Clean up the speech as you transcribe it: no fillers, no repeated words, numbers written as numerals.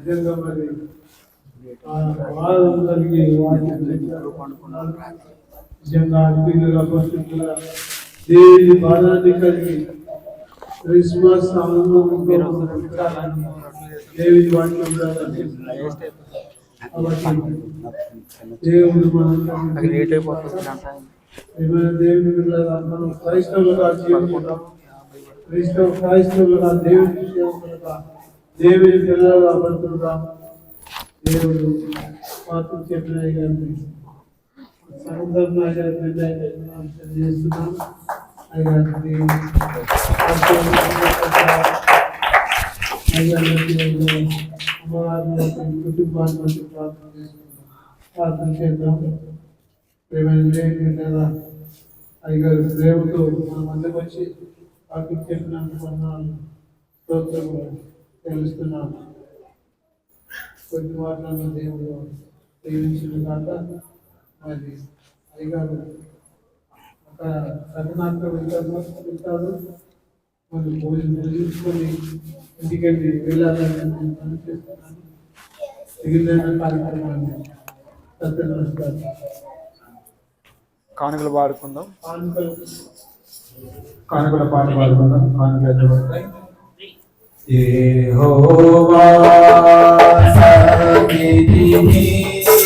నిజంగా మరి వారం కలిగి నిజంగా అద్భుతంగా పరిశుద్ధంగా దేవుని బాధాన్ని కలిగి క్రిస్మస్ దేవుని వాక్యం దేవుడు దేవుని మనం క్రైస్తవులుగా జీవించుకుంటాం. క్రైస్తవులుగా దేవుని దేవుని పిల్లలుగా పడుతుంటాం. దేవుడు మాకు చెప్పిన సందర్భం చేస్తున్నాం. కుటుంబాన్ని ప్రార్థన చేద్దాం. ప్రేమ అయ్యగారు ప్రేమతో మన మధ్యకు వచ్చి వాకి చెప్పినందుకు స్తోత్రము తెలుస్తున్నాను. కొన్ని మాటలను దేవుడు దీవించిన కాక మరి అయ్యగారు ఒక సగనాంత వెళ్తాడు. మరి భోజనం ముగించుకొని ఇంటికెళ్ళి వెళ్ళాలని నేను పనిచేస్తున్నాను. మిగిలిన కార్యక్రమాన్ని సత్యనమస్కారం. కానుకలు పాడుకుందాం. కానుకల పాట పాడుకుందాం. కానుకలు యెహోవా సన్నిధిని